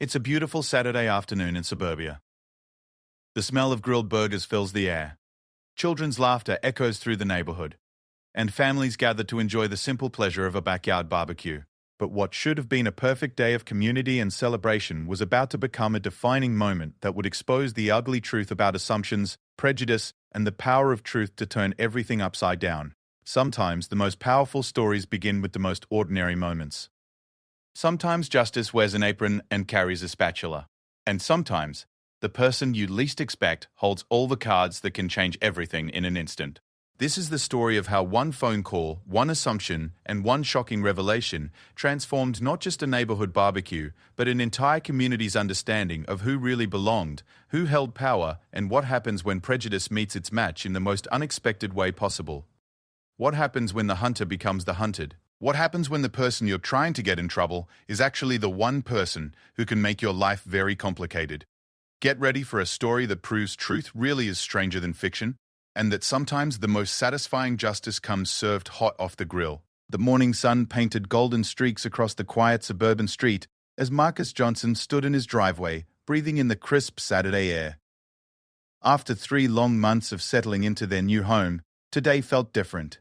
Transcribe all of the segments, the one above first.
It's a beautiful Saturday afternoon in suburbia. The smell of grilled burgers fills the air. Children's laughter echoes through the neighborhood, and families gather to enjoy the simple pleasure of a backyard barbecue. But what should have been a perfect day of community and celebration was about to become a defining moment that would expose the ugly truth about assumptions, prejudice, and the power of truth to turn everything upside down. Sometimes the most powerful stories begin with the most ordinary moments. Sometimes justice wears an apron and carries a spatula. And sometimes, the person you least expect holds all the cards that can change everything in an instant. This is the story of how one phone call, one assumption, and one shocking revelation transformed not just a neighborhood barbecue, but an entire community's understanding of who really belonged, who held power, and what happens when prejudice meets its match in the most unexpected way possible. What happens when the hunter becomes the hunted? What happens when the person you're trying to get in trouble is actually the one person who can make your life very complicated? Get ready for a story that proves truth really is stranger than fiction, and that sometimes the most satisfying justice comes served hot off the grill. The morning sun painted golden streaks across the quiet suburban street as Marcus Johnson stood in his driveway, breathing in the crisp Saturday air. After 3 long months of settling into their new home, today felt different.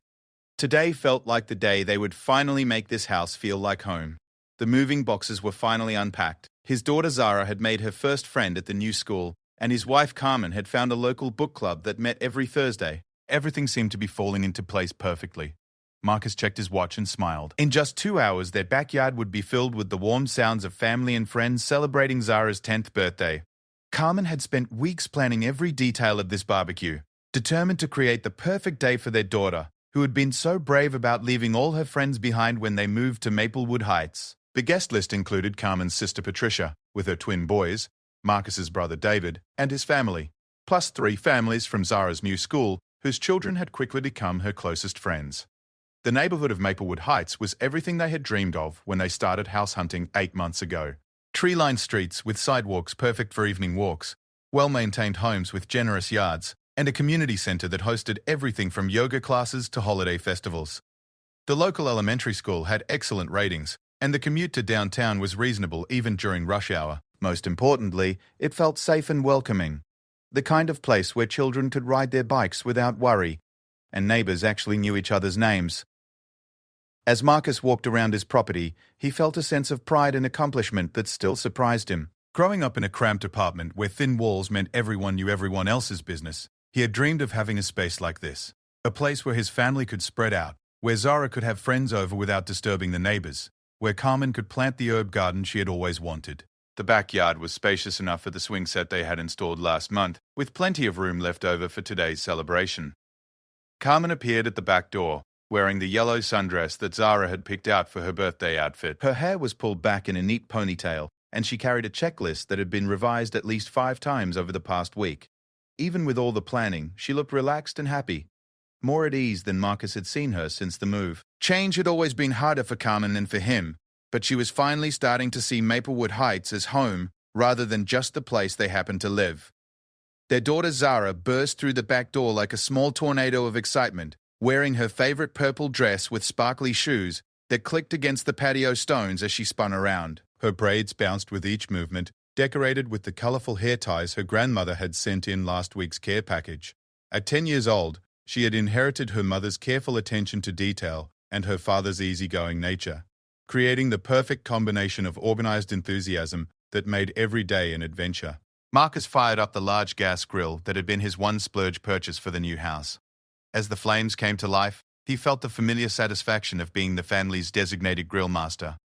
Today felt like the day they would finally make this house feel like home. The moving boxes were finally unpacked. His daughter Zara had made her first friend at the new school, and his wife Carmen had found a local book club that met every Thursday. Everything seemed to be falling into place perfectly. Marcus checked his watch and smiled. In just 2 hours, their backyard would be filled with the warm sounds of family and friends celebrating Zara's 10th birthday. Carmen had spent weeks planning every detail of this barbecue, determined to create the perfect day for their daughter, who had been so brave about leaving all her friends behind when they moved to Maplewood Heights. The guest list included Carmen's sister Patricia, with her twin boys, Marcus's brother David, and his family, plus 3 families from Zara's new school, whose children had quickly become her closest friends. The neighborhood of Maplewood Heights was everything they had dreamed of when they started house hunting 8 months ago. Tree-lined streets with sidewalks perfect for evening walks, well-maintained homes with generous yards, and a community center that hosted everything from yoga classes to holiday festivals. The local elementary school had excellent ratings, and the commute to downtown was reasonable even during rush hour. Most importantly, it felt safe and welcoming. The kind of place where children could ride their bikes without worry, and neighbors actually knew each other's names. As Marcus walked around his property, he felt a sense of pride and accomplishment that still surprised him. Growing up in a cramped apartment where thin walls meant everyone knew everyone else's business, he had dreamed of having a space like this, a place where his family could spread out, where Zara could have friends over without disturbing the neighbors, where Carmen could plant the herb garden she had always wanted. The backyard was spacious enough for the swing set they had installed last month, with plenty of room left over for today's celebration. Carmen appeared at the back door, wearing the yellow sundress that Zara had picked out for her birthday outfit. Her hair was pulled back in a neat ponytail, and she carried a checklist that had been revised at least 5 times over the past week. Even with all the planning, she looked relaxed and happy, more at ease than Marcus had seen her since the move. Change had always been harder for Carmen than for him, but she was finally starting to see Maplewood Heights as home rather than just the place they happened to live. Their daughter Zara burst through the back door like a small tornado of excitement, wearing her favorite purple dress with sparkly shoes that clicked against the patio stones as she spun around. Her braids bounced with each movement, decorated with the colorful hair ties her grandmother had sent in last week's care package. At 10 years old, she had inherited her mother's careful attention to detail and her father's easygoing nature, creating the perfect combination of organized enthusiasm that made every day an adventure. Marcus fired up the large gas grill that had been his one splurge purchase for the new house. As the flames came to life, he felt the familiar satisfaction of being the family's designated grill master,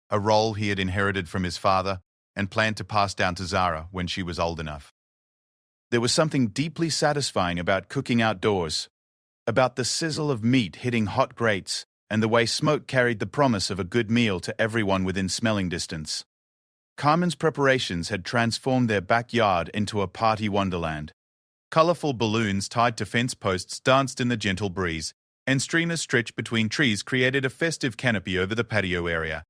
a role he had inherited from his father and planned to pass down to Zara when she was old enough. There was something deeply satisfying about cooking outdoors, about the sizzle of meat hitting hot grates and the way smoke carried the promise of a good meal to everyone within smelling distance. Carmen's preparations had transformed their backyard into a party wonderland. Colorful balloons tied to fence posts danced in the gentle breeze, and streamers stretched between trees created a festive canopy over the patio area.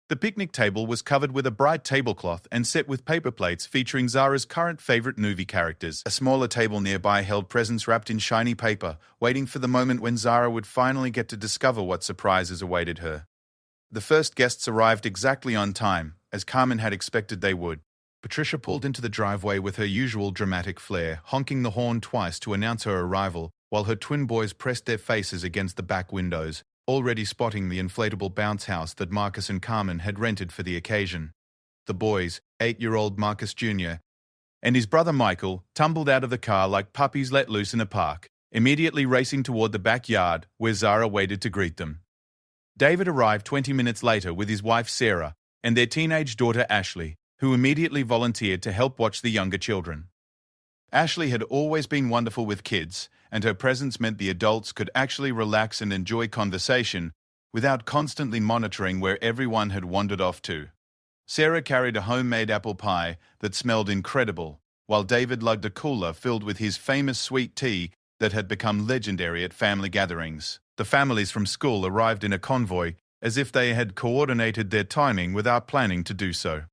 The picnic table was covered with a bright tablecloth and set with paper plates featuring Zara's current favorite movie characters. A smaller table nearby held presents wrapped in shiny paper, waiting for the moment when Zara would finally get to discover what surprises awaited her. The first guests arrived exactly on time, as Carmen had expected they would. Patricia pulled into the driveway with her usual dramatic flair, honking the horn twice to announce her arrival, while her twin boys pressed their faces against the back windows, already spotting the inflatable bounce house that Marcus and Carmen had rented for the occasion. The boys, 8-year-old Marcus Jr. and his brother Michael, tumbled out of the car like puppies let loose in a park, immediately racing toward the backyard where Zara waited to greet them. David arrived 20 minutes later with his wife Sarah and their teenage daughter Ashley, who immediately volunteered to help watch the younger children. Ashley had always been wonderful with kids, and her presence meant the adults could actually relax and enjoy conversation without constantly monitoring where everyone had wandered off to. Sarah carried a homemade apple pie that smelled incredible, while David lugged a cooler filled with his famous sweet tea that had become legendary at family gatherings. The families from school arrived in a convoy as if they had coordinated their timing without planning to do so.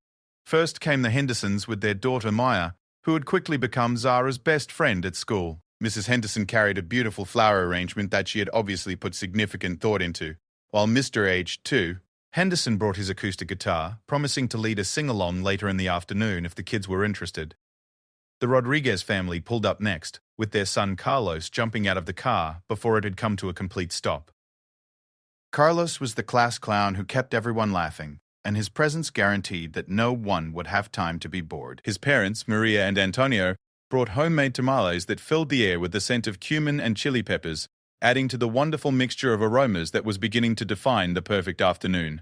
First came the Hendersons with their daughter Maya, who had quickly become Zara's best friend at school. Mrs. Henderson carried a beautiful flower arrangement that she had obviously put significant thought into, while Mr. aged 2, Henderson brought his acoustic guitar, promising to lead a sing-along later in the afternoon if the kids were interested. The Rodriguez family pulled up next, with their son Carlos jumping out of the car before it had come to a complete stop. Carlos was the class clown who kept everyone laughing, and his presence guaranteed that no one would have time to be bored. His parents, Maria and Antonio, brought homemade tamales that filled the air with the scent of cumin and chili peppers, adding to the wonderful mixture of aromas that was beginning to define the perfect afternoon.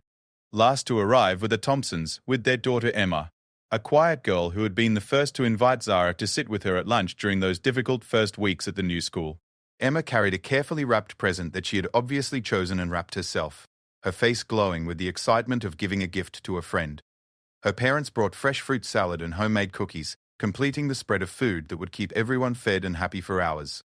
Last to arrive were the Thompsons with their daughter Emma, a quiet girl who had been the first to invite Zara to sit with her at lunch during those difficult first weeks at the new school. Emma carried a carefully wrapped present that she had obviously chosen and wrapped herself, her face glowing with the excitement of giving a gift to a friend. Her parents brought fresh fruit salad and homemade cookies, completing the spread of food that would keep everyone fed and happy for hours.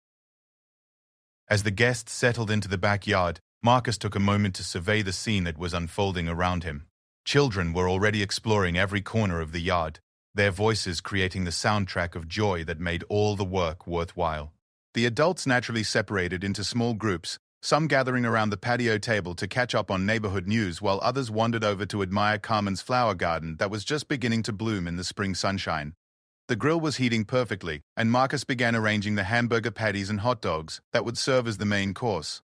As the guests settled into the backyard, Marcus took a moment to survey the scene that was unfolding around him. Children were already exploring every corner of the yard, their voices creating the soundtrack of joy that made all the work worthwhile. The adults naturally separated into small groups, some gathering around the patio table to catch up on neighborhood news while others wandered over to admire Carmen's flower garden that was just beginning to bloom in the spring sunshine. The grill was heating perfectly, and Marcus began arranging the hamburger patties and hot dogs that would serve as the main course.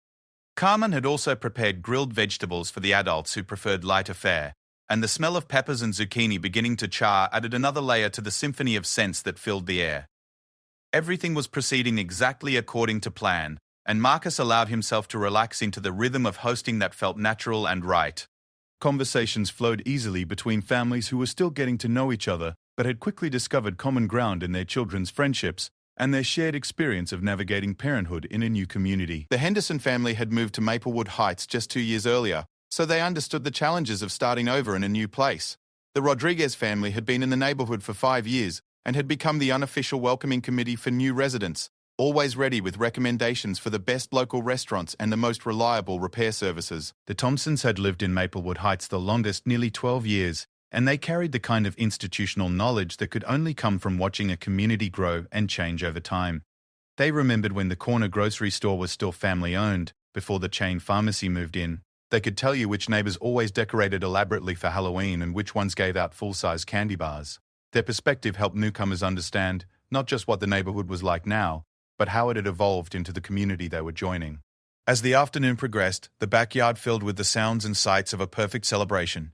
Carmen had also prepared grilled vegetables for the adults who preferred lighter fare, and the smell of peppers and zucchini beginning to char added another layer to the symphony of scents that filled the air. Everything was proceeding exactly according to plan, and Marcus allowed himself to relax into the rhythm of hosting that felt natural and right. Conversations flowed easily between families who were still getting to know each other, but had quickly discovered common ground in their children's friendships and their shared experience of navigating parenthood in a new community. The Henderson family had moved to Maplewood Heights just 2 years earlier, so they understood the challenges of starting over in a new place. The Rodriguez family had been in the neighborhood for 5 years and had become the unofficial welcoming committee for new residents, always ready with recommendations for the best local restaurants and the most reliable repair services. The Thompsons had lived in Maplewood Heights the longest, nearly 12 years, and they carried the kind of institutional knowledge that could only come from watching a community grow and change over time. They remembered when the corner grocery store was still family-owned, before the chain pharmacy moved in. They could tell you which neighbors always decorated elaborately for Halloween and which ones gave out full-size candy bars. Their perspective helped newcomers understand not just what the neighborhood was like now, but how it had evolved into the community they were joining. As the afternoon progressed, the backyard filled with the sounds and sights of a perfect celebration.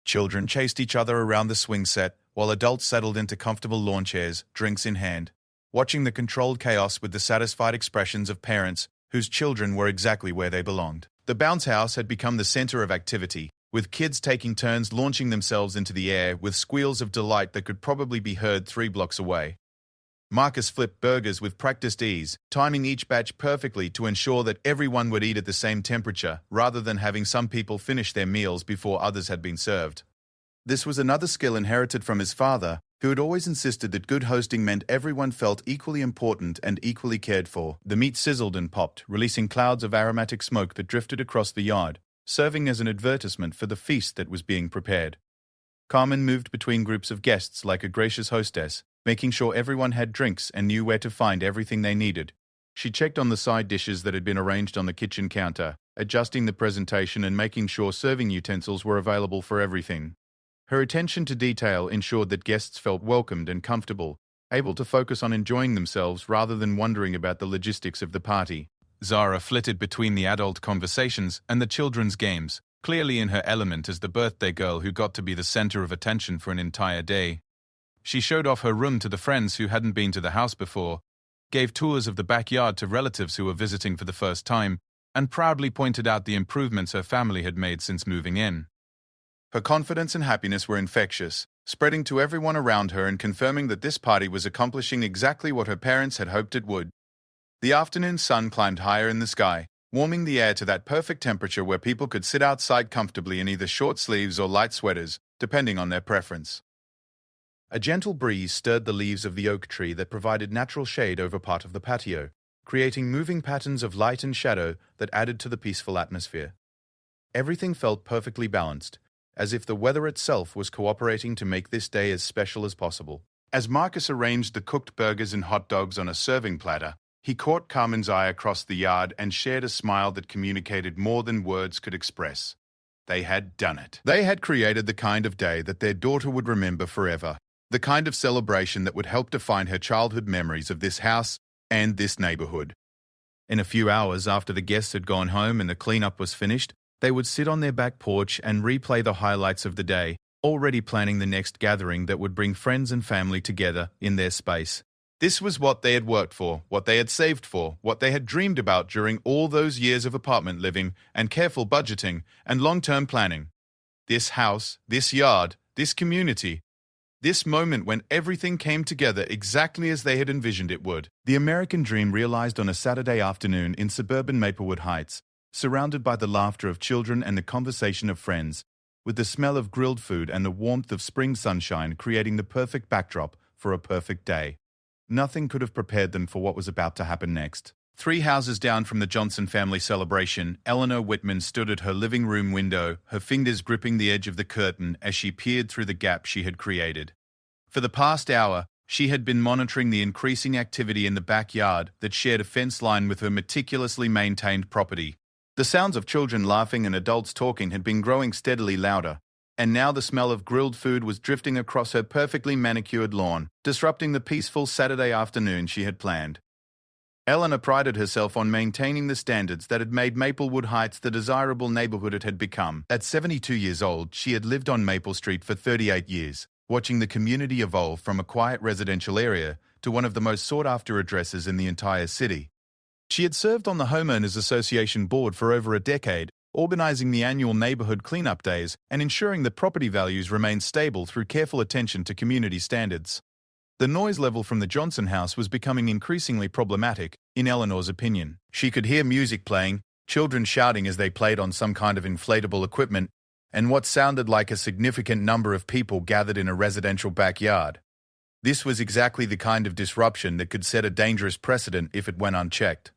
Children chased each other around the swing set, while adults settled into comfortable lawn chairs, drinks in hand, watching the controlled chaos with the satisfied expressions of parents whose children were exactly where they belonged. The bounce house had become the center of activity, with kids taking turns launching themselves into the air with squeals of delight that could probably be heard 3 blocks away. Marcus flipped burgers with practiced ease, timing each batch perfectly to ensure that everyone would eat at the same temperature, rather than having some people finish their meals before others had been served. This was another skill inherited from his father, who had always insisted that good hosting meant everyone felt equally important and equally cared for. The meat sizzled and popped, releasing clouds of aromatic smoke that drifted across the yard, serving as an advertisement for the feast that was being prepared. Carmen moved between groups of guests like a gracious hostess, making sure everyone had drinks and knew where to find everything they needed. She checked on the side dishes that had been arranged on the kitchen counter, adjusting the presentation and making sure serving utensils were available for everything. Her attention to detail ensured that guests felt welcomed and comfortable, able to focus on enjoying themselves rather than wondering about the logistics of the party. Zara flitted between the adult conversations and the children's games, clearly in her element as the birthday girl who got to be the center of attention for an entire day. She showed off her room to the friends who hadn't been to the house before, gave tours of the backyard to relatives who were visiting for the first time, and proudly pointed out the improvements her family had made since moving in. Her confidence and happiness were infectious, spreading to everyone around her and confirming that this party was accomplishing exactly what her parents had hoped it would. The afternoon sun climbed higher in the sky, warming the air to that perfect temperature where people could sit outside comfortably in either short sleeves or light sweaters, depending on their preference. A gentle breeze stirred the leaves of the oak tree that provided natural shade over part of the patio, creating moving patterns of light and shadow that added to the peaceful atmosphere. Everything felt perfectly balanced, as if the weather itself was cooperating to make this day as special as possible. As Marcus arranged the cooked burgers and hot dogs on a serving platter, he caught Carmen's eye across the yard and shared a smile that communicated more than words could express. They had done it. They had created the kind of day that their daughter would remember forever. The kind of celebration that would help define her childhood memories of this house and this neighborhood. In a few hours after the guests had gone home and the cleanup was finished, they would sit on their back porch and replay the highlights of the day, already planning the next gathering that would bring friends and family together in their space. This was what they had worked for, what they had saved for, what they had dreamed about during all those years of apartment living and careful budgeting and long-term planning. This house, this yard, this community, this moment when everything came together exactly as they had envisioned it would. The American dream realized on a Saturday afternoon in suburban Maplewood Heights, surrounded by the laughter of children and the conversation of friends, with the smell of grilled food and the warmth of spring sunshine creating the perfect backdrop for a perfect day. Nothing could have prepared them for what was about to happen next. 3 houses down from the Johnson family celebration, Eleanor Whitman stood at her living room window, her fingers gripping the edge of the curtain as she peered through the gap she had created. For the past hour, she had been monitoring the increasing activity in the backyard that shared a fence line with her meticulously maintained property. The sounds of children laughing and adults talking had been growing steadily louder, and now the smell of grilled food was drifting across her perfectly manicured lawn, disrupting the peaceful Saturday afternoon she had planned. Eleanor prided herself on maintaining the standards that had made Maplewood Heights the desirable neighborhood it had become. At 72 years old, she had lived on Maple Street for 38 years, watching the community evolve from a quiet residential area to one of the most sought-after addresses in the entire city. She had served on the Homeowners Association board for over a decade, organizing the annual neighborhood cleanup days and ensuring that property values remained stable through careful attention to community standards. The noise level from the Johnson house was becoming increasingly problematic, in Eleanor's opinion. She could hear music playing, children shouting as they played on some kind of inflatable equipment, and what sounded like a significant number of people gathered in a residential backyard. This was exactly the kind of disruption that could set a dangerous precedent if it went unchecked.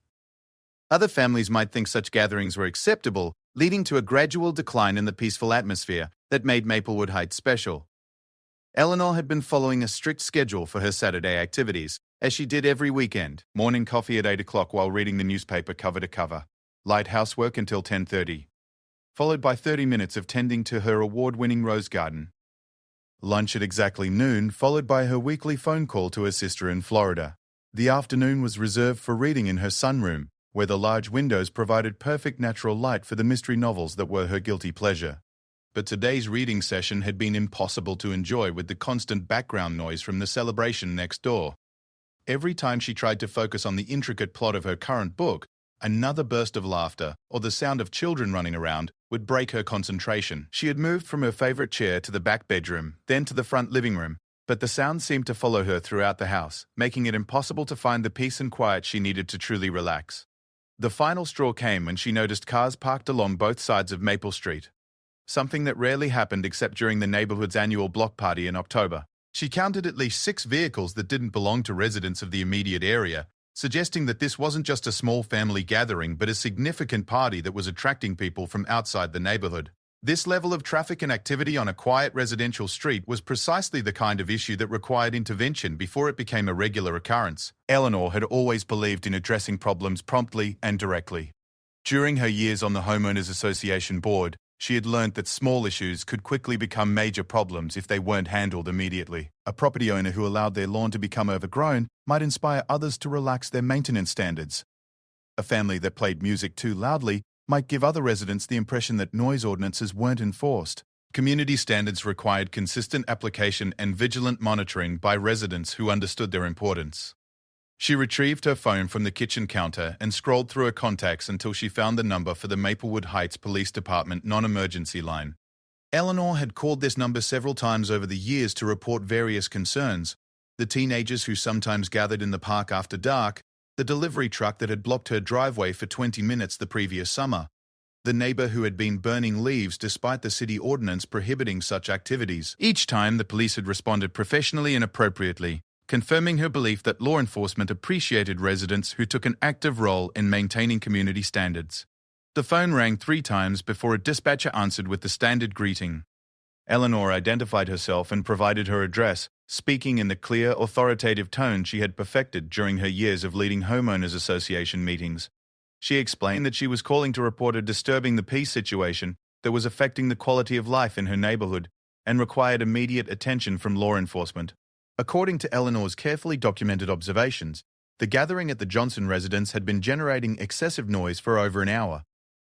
Other families might think such gatherings were acceptable, leading to a gradual decline in the peaceful atmosphere that made Maplewood Heights special. Eleanor had been following a strict schedule for her Saturday activities, as she did every weekend. Morning coffee at 8 o'clock while reading the newspaper cover to cover. Light housework until 10:30. Followed by 30 minutes of tending to her award-winning rose garden. Lunch at exactly noon, followed by her weekly phone call to her sister in Florida. The afternoon was reserved for reading in her sunroom, where the large windows provided perfect natural light for the mystery novels that were her guilty pleasure. But today's reading session had been impossible to enjoy with the constant background noise from the celebration next door. Every time she tried to focus on the intricate plot of her current book, another burst of laughter, or the sound of children running around, would break her concentration. She had moved from her favorite chair to the back bedroom, then to the front living room, but the sound seemed to follow her throughout the house, making it impossible to find the peace and quiet she needed to truly relax. The final straw came when she noticed cars parked along both sides of Maple Street. Something that rarely happened except during the neighborhood's annual block party in October. She counted at least 6 vehicles that didn't belong to residents of the immediate area, suggesting that this wasn't just a small family gathering but a significant party that was attracting people from outside the neighborhood. This level of traffic and activity on a quiet residential street was precisely the kind of issue that required intervention before it became a regular occurrence. Eleanor had always believed in addressing problems promptly and directly. During her years on the Homeowners Association board, She had learned that small issues could quickly become major problems if they weren't handled immediately. A property owner who allowed their lawn to become overgrown might inspire others to relax their maintenance standards. A family that played music too loudly might give other residents the impression that noise ordinances weren't enforced. Community standards required consistent application and vigilant monitoring by residents who understood their importance. She retrieved her phone from the kitchen counter and scrolled through her contacts until she found the number for the Maplewood Heights Police Department non-emergency line. Eleanor had called this number several times over the years to report various concerns: the teenagers who sometimes gathered in the park after dark, the delivery truck that had blocked her driveway for 20 minutes the previous summer, the neighbor who had been burning leaves despite the city ordinance prohibiting such activities. Each time, the police had responded professionally and appropriately, confirming her belief that law enforcement appreciated residents who took an active role in maintaining community standards. The phone rang 3 times before a dispatcher answered with the standard greeting. Eleanor identified herself and provided her address, speaking in the clear, authoritative tone she had perfected during her years of leading homeowners association meetings. She explained that she was calling to report a disturbing the peace situation that was affecting the quality of life in her neighborhood and required immediate attention from law enforcement. According to Eleanor's carefully documented observations, the gathering at the Johnson residence had been generating excessive noise for over an hour,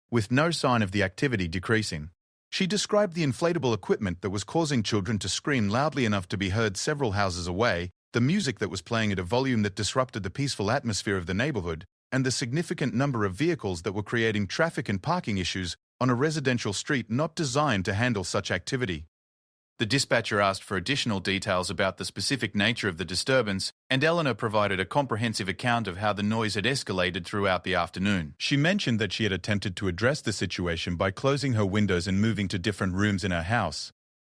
with no sign of the activity decreasing. She described the inflatable equipment that was causing children to scream loudly enough to be heard several houses away, the music that was playing at a volume that disrupted the peaceful atmosphere of the neighborhood, and the significant number of vehicles that were creating traffic and parking issues on a residential street not designed to handle such activity. The dispatcher asked for additional details about the specific nature of the disturbance, and Eleanor provided a comprehensive account of how the noise had escalated throughout the afternoon. She mentioned that she had attempted to address the situation by closing her windows and moving to different rooms in her house.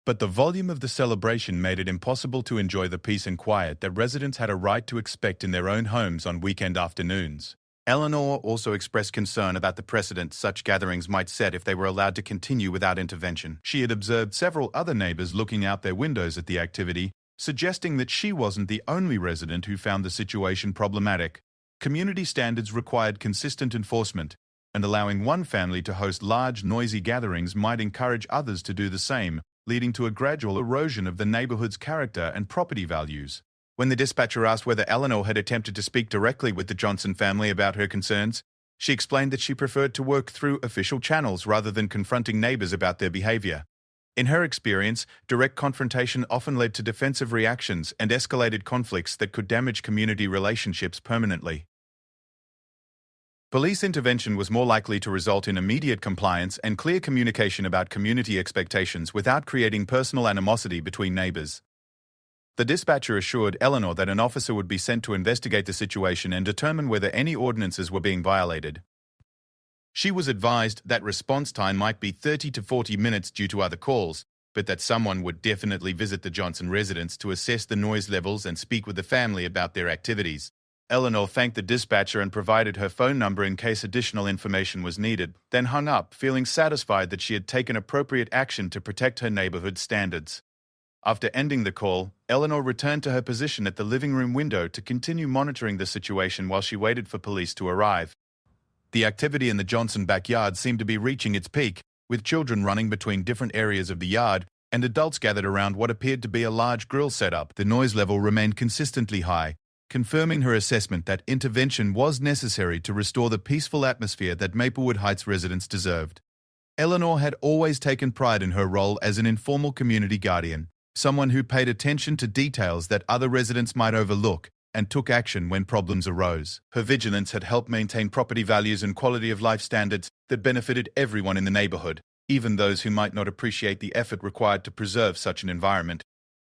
But the volume of the celebration made it impossible to enjoy the peace and quiet that residents had a right to expect in their own homes on weekend afternoons. Eleanor also expressed concern about the precedent such gatherings might set if they were allowed to continue without intervention. She had observed several other neighbors looking out their windows at the activity, suggesting that she wasn't the only resident who found the situation problematic. Community standards required consistent enforcement, and allowing one family to host large, noisy gatherings might encourage others to do the same, leading to a gradual erosion of the neighborhood's character and property values. When the dispatcher asked whether Eleanor had attempted to speak directly with the Johnson family about her concerns, she explained that she preferred to work through official channels rather than confronting neighbors about their behavior. In her experience, direct confrontation often led to defensive reactions and escalated conflicts that could damage community relationships permanently. Police intervention was more likely to result in immediate compliance and clear communication about community expectations without creating personal animosity between neighbors. The dispatcher assured Eleanor that an officer would be sent to investigate the situation and determine whether any ordinances were being violated. She was advised that response time might be 30 to 40 minutes due to other calls, but that someone would definitely visit the Johnson residence to assess the noise levels and speak with the family about their activities. Eleanor thanked the dispatcher and provided her phone number in case additional information was needed, then hung up, feeling satisfied that she had taken appropriate action to protect her neighborhood standards. After ending the call, Eleanor returned to her position at the living room window to continue monitoring the situation while she waited for police to arrive. The activity in the Johnson backyard seemed to be reaching its peak, with children running between different areas of the yard and adults gathered around what appeared to be a large grill setup. The noise level remained consistently high, confirming her assessment that intervention was necessary to restore the peaceful atmosphere that Maplewood Heights residents deserved. Eleanor had always taken pride in her role as an informal community guardian, someone who paid attention to details that other residents might overlook and took action when problems arose. Her vigilance had helped maintain property values and quality of life standards that benefited everyone in the neighborhood, even those who might not appreciate the effort required to preserve such an environment.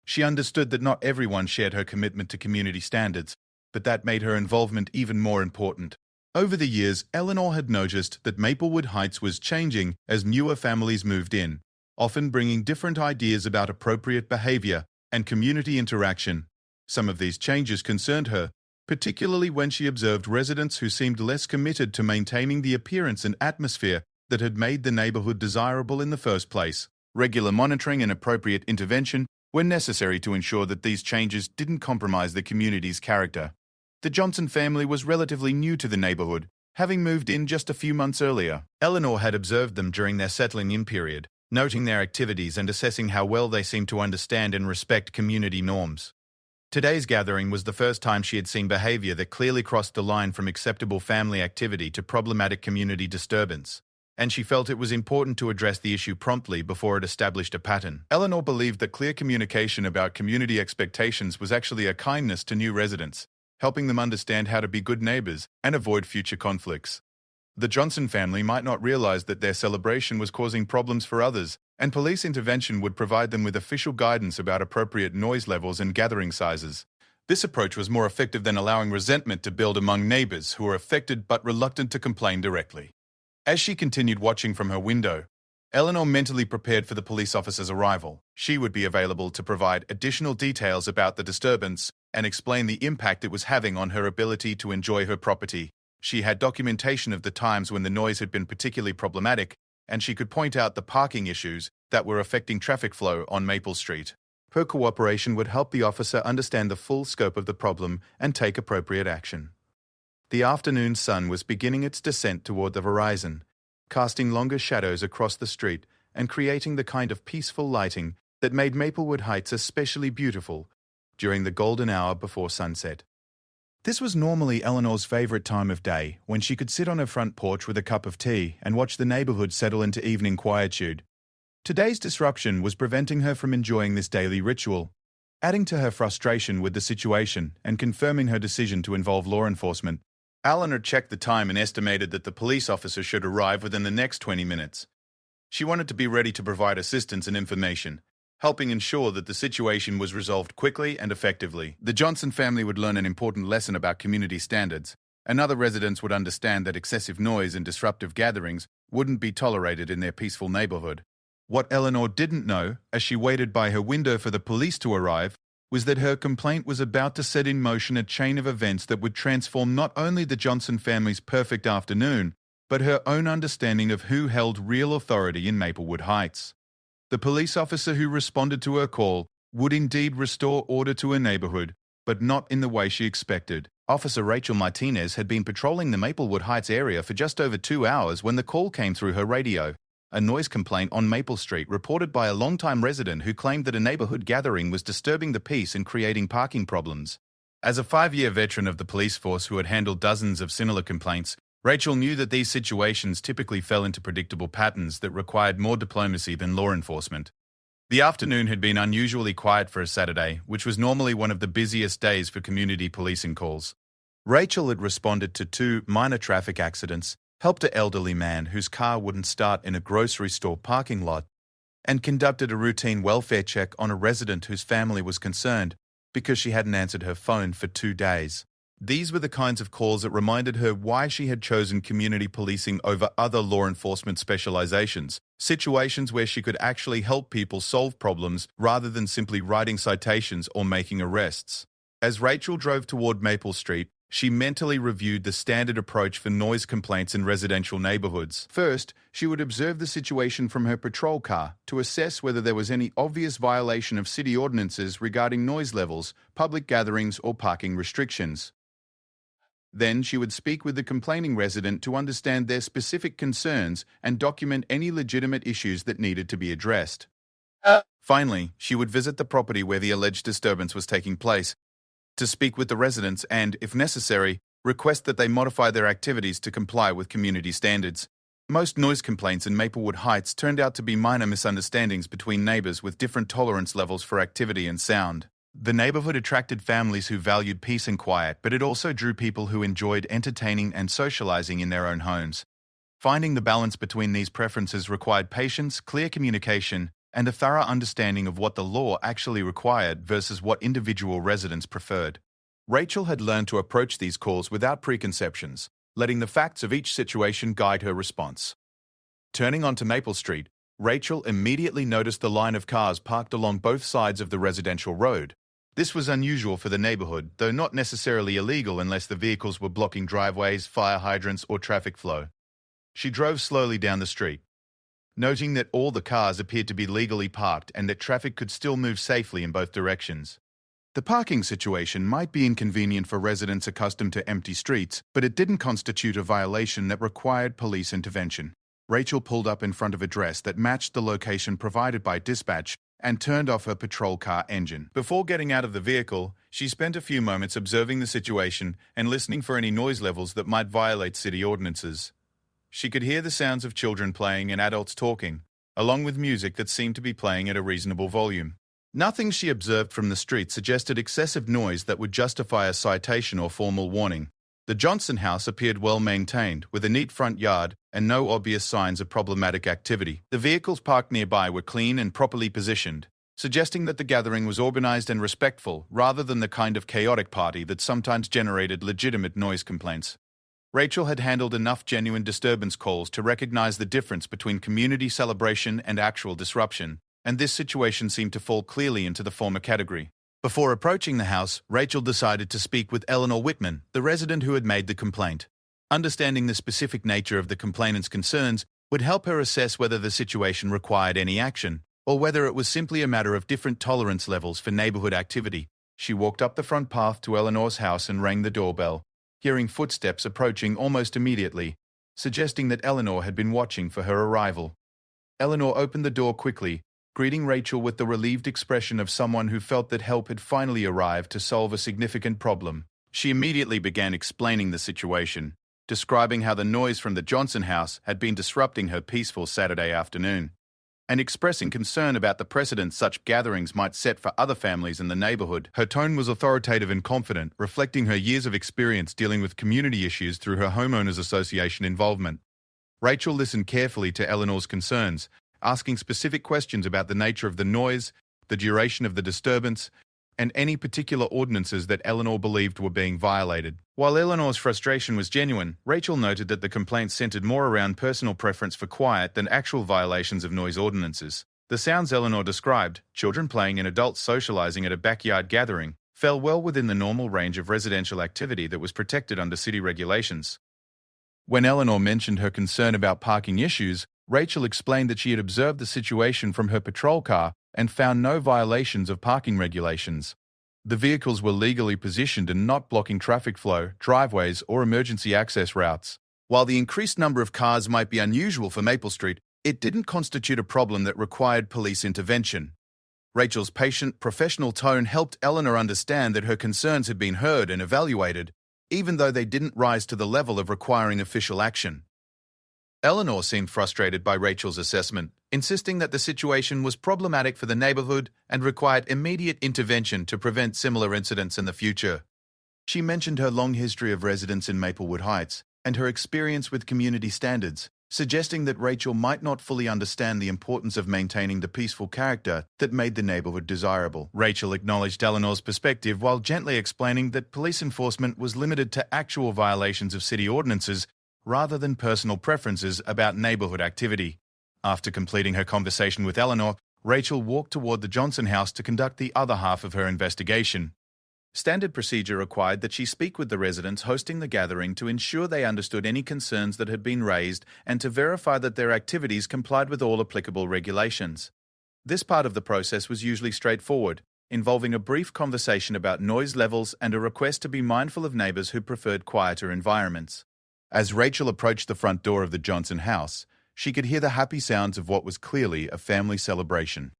She understood that not everyone shared her commitment to community standards, but that made her involvement even more important. Over the years, Eleanor had noticed that Maplewood Heights was changing as newer families moved in, often bringing different ideas about appropriate behavior and community interaction. Some of these changes concerned her, particularly when she observed residents who seemed less committed to maintaining the appearance and atmosphere that had made the neighborhood desirable in the first place. Regular monitoring and appropriate intervention were necessary to ensure that these changes didn't compromise the community's character. The Johnson family was relatively new to the neighborhood, Having moved in just a few months earlier, Eleanor had observed them during their settling-in period, noting their activities and assessing how well they seemed to understand and respect community norms. Today's gathering was the first time she had seen behavior that clearly crossed the line from acceptable family activity to problematic community disturbance, and she felt it was important to address the issue promptly before it established a pattern. Eleanor believed that clear communication about community expectations was actually a kindness to new residents, helping them understand how to be good neighbors and avoid future conflicts. The Johnson family might not realize that their celebration was causing problems for others, and police intervention would provide them with official guidance about appropriate noise levels and gathering sizes. This approach was more effective than allowing resentment to build among neighbors who were affected but reluctant to complain directly. As she continued watching from her window, Eleanor mentally prepared for the police officer's arrival. She would be available to provide additional details about the disturbance and explain the impact it was having on her ability to enjoy her property. She had documentation of the times when the noise had been particularly problematic, and she could point out the parking issues that were affecting traffic flow on Maple Street. Her cooperation would help the officer understand the full scope of the problem and take appropriate action. The afternoon sun was beginning its descent toward the horizon, casting longer shadows across the street and creating the kind of peaceful lighting that made Maplewood Heights especially beautiful during the golden hour before sunset. This was normally Eleanor's favorite time of day, when she could sit on her front porch with a cup of tea and watch the neighborhood settle into evening quietude. Today's disruption was preventing her from enjoying this daily ritual, adding to her frustration with the situation and confirming her decision to involve law enforcement. Eleanor checked the time and estimated that the police officer should arrive within the next 20 minutes. She wanted to be ready to provide assistance and information, helping ensure that the situation was resolved quickly and effectively. The Johnson family would learn an important lesson about community standards, and other residents would understand that excessive noise and disruptive gatherings wouldn't be tolerated in their peaceful neighborhood. What Eleanor didn't know, as she waited by her window for the police to arrive, was that her complaint was about to set in motion a chain of events that would transform not only the Johnson family's perfect afternoon, but her own understanding of who held real authority in Maplewood Heights. The police officer who responded to her call would indeed restore order to her neighborhood, but not in the way she expected. Officer Rachel Martinez had been patrolling the Maplewood Heights area for just over 2 hours when the call came through her radio. A noise complaint on Maple Street reported by a longtime resident who claimed that a neighborhood gathering was disturbing the peace and creating parking problems. As a 5-year veteran of the police force who had handled dozens of similar complaints, Rachel knew that these situations typically fell into predictable patterns that required more diplomacy than law enforcement. The afternoon had been unusually quiet for a Saturday, which was normally one of the busiest days for community policing calls. Rachel had responded to 2 minor traffic accidents, helped an elderly man whose car wouldn't start in a grocery store parking lot, and conducted a routine welfare check on a resident whose family was concerned because she hadn't answered her phone for 2 days. These were the kinds of calls that reminded her why she had chosen community policing over other law enforcement specializations, situations where she could actually help people solve problems rather than simply writing citations or making arrests. As Rachel drove toward Maple Street, she mentally reviewed the standard approach for noise complaints in residential neighborhoods. First, she would observe the situation from her patrol car to assess whether there was any obvious violation of city ordinances regarding noise levels, public gatherings, or parking restrictions. Then she would speak with the complaining resident to understand their specific concerns and document any legitimate issues that needed to be addressed. Finally, she would visit the property where the alleged disturbance was taking place to speak with the residents and, if necessary, request that they modify their activities to comply with community standards. Most noise complaints in Maplewood Heights turned out to be minor misunderstandings between neighbors with different tolerance levels for activity and sound. The neighborhood attracted families who valued peace and quiet, but it also drew people who enjoyed entertaining and socializing in their own homes. Finding the balance between these preferences required patience, clear communication, and a thorough understanding of what the law actually required versus what individual residents preferred. Rachel had learned to approach these calls without preconceptions, letting the facts of each situation guide her response. Turning onto Maple Street, Rachel immediately noticed the line of cars parked along both sides of the residential road. This was unusual for the neighborhood, though not necessarily illegal unless the vehicles were blocking driveways, fire hydrants, or traffic flow. She drove slowly down the street, noting that all the cars appeared to be legally parked and that traffic could still move safely in both directions. The parking situation might be inconvenient for residents accustomed to empty streets, but it didn't constitute a violation that required police intervention. Rachel pulled up in front of a address that matched the location provided by dispatch and turned off her patrol car engine. Before getting out of the vehicle, she spent a few moments observing the situation and listening for any noise levels that might violate city ordinances. She could hear the sounds of children playing and adults talking, along with music that seemed to be playing at a reasonable volume. Nothing she observed from the street suggested excessive noise that would justify a citation or formal warning. The Johnson house appeared well maintained, with a neat front yard and no obvious signs of problematic activity. The vehicles parked nearby were clean and properly positioned, suggesting that the gathering was organized and respectful rather than the kind of chaotic party that sometimes generated legitimate noise complaints. Rachel had handled enough genuine disturbance calls to recognize the difference between community celebration and actual disruption, and this situation seemed to fall clearly into the former category. Before approaching the house, Rachel decided to speak with Eleanor Whitman, the resident who had made the complaint. Understanding the specific nature of the complainant's concerns would help her assess whether the situation required any action, or whether it was simply a matter of different tolerance levels for neighborhood activity. She walked up the front path to Eleanor's house and rang the doorbell, hearing footsteps approaching almost immediately, suggesting that Eleanor had been watching for her arrival. Eleanor opened the door quickly, greeting Rachel with the relieved expression of someone who felt that help had finally arrived to solve a significant problem. She immediately began explaining the situation, describing how the noise from the Johnson house had been disrupting her peaceful Saturday afternoon, and expressing concern about the precedent such gatherings might set for other families in the neighborhood. Her tone was authoritative and confident, reflecting her years of experience dealing with community issues through her homeowners association involvement. Rachel listened carefully to Eleanor's concerns, asking specific questions about the nature of the noise, the duration of the disturbance, and any particular ordinances that Eleanor believed were being violated. While Eleanor's frustration was genuine, Rachel noted that the complaint centered more around personal preference for quiet than actual violations of noise ordinances. The sounds Eleanor described, children playing and adults socializing at a backyard gathering, fell well within the normal range of residential activity that was protected under city regulations. When Eleanor mentioned her concern about parking issues, Rachel explained that she had observed the situation from her patrol car and found no violations of parking regulations. The vehicles were legally positioned and not blocking traffic flow, driveways, or emergency access routes. While the increased number of cars might be unusual for Maple Street, it didn't constitute a problem that required police intervention. Rachel's patient, professional tone helped Eleanor understand that her concerns had been heard and evaluated, even though they didn't rise to the level of requiring official action. Eleanor seemed frustrated by Rachel's assessment, insisting that the situation was problematic for the neighborhood and required immediate intervention to prevent similar incidents in the future. She mentioned her long history of residence in Maplewood Heights and her experience with community standards, suggesting that Rachel might not fully understand the importance of maintaining the peaceful character that made the neighborhood desirable. Rachel acknowledged Eleanor's perspective while gently explaining that police enforcement was limited to actual violations of city ordinances rather than personal preferences about neighborhood activity. After completing her conversation with Eleanor, Rachel walked toward the Johnson house to conduct the other half of her investigation. Standard procedure required that she speak with the residents hosting the gathering to ensure they understood any concerns that had been raised and to verify that their activities complied with all applicable regulations. This part of the process was usually straightforward, involving a brief conversation about noise levels and a request to be mindful of neighbors who preferred quieter environments. As Rachel approached the front door of the Johnson house, she could hear the happy sounds of what was clearly a family celebration.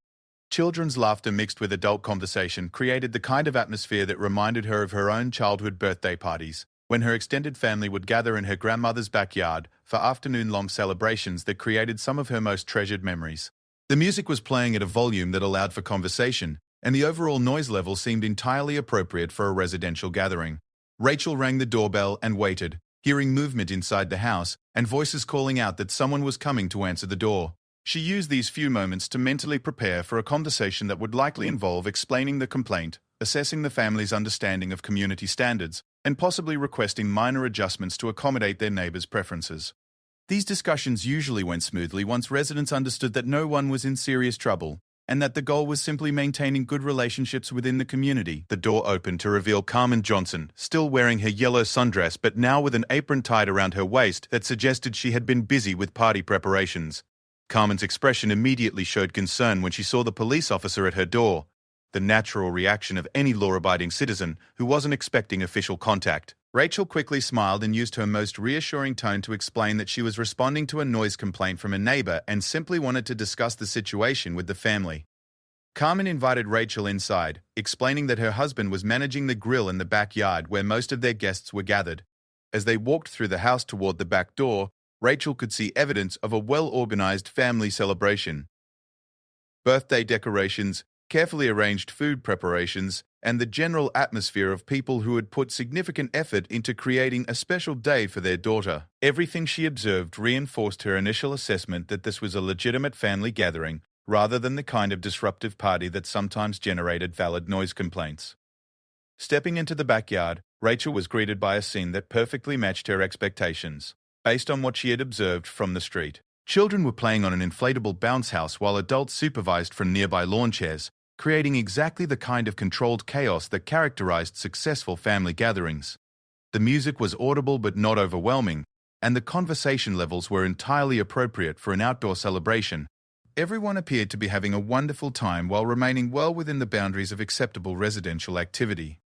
Children's laughter mixed with adult conversation created the kind of atmosphere that reminded her of her own childhood birthday parties, when her extended family would gather in her grandmother's backyard for afternoon-long celebrations that created some of her most treasured memories. The music was playing at a volume that allowed for conversation, and the overall noise level seemed entirely appropriate for a residential gathering. Rachel rang the doorbell and waited, hearing movement inside the house and voices calling out that someone was coming to answer the door. She used these few moments to mentally prepare for a conversation that would likely involve explaining the complaint, assessing the family's understanding of community standards, and possibly requesting minor adjustments to accommodate their neighbors' preferences. These discussions usually went smoothly once residents understood that no one was in serious trouble, and that the goal was simply maintaining good relationships within the community. The door opened to reveal Carmen Johnson, still wearing her yellow sundress but now with an apron tied around her waist that suggested she had been busy with party preparations. Carmen's expression immediately showed concern when she saw the police officer at her door. the natural reaction of any law-abiding citizen who wasn't expecting official contact. Rachel quickly smiled and used her most reassuring tone to explain that she was responding to a noise complaint from a neighbor and simply wanted to discuss the situation with the family. Carmen invited Rachel inside, explaining that her husband was managing the grill in the backyard where most of their guests were gathered. As they walked through the house toward the back door, Rachel could see evidence of a well-organized family celebration. Birthday decorations, carefully arranged food preparations, and the general atmosphere of people who had put significant effort into creating a special day for their daughter. Everything she observed reinforced her initial assessment that this was a legitimate family gathering, rather than the kind of disruptive party that sometimes generated valid noise complaints. Stepping into the backyard, Rachel was greeted by a scene that perfectly matched her expectations, based on what she had observed from the street. Children were playing on an inflatable bounce house while adults supervised from nearby lawn chairs, creating exactly the kind of controlled chaos that characterized successful family gatherings. The music was audible but not overwhelming, and the conversation levels were entirely appropriate for an outdoor celebration. Everyone appeared to be having a wonderful time while remaining well within the boundaries of acceptable residential activity.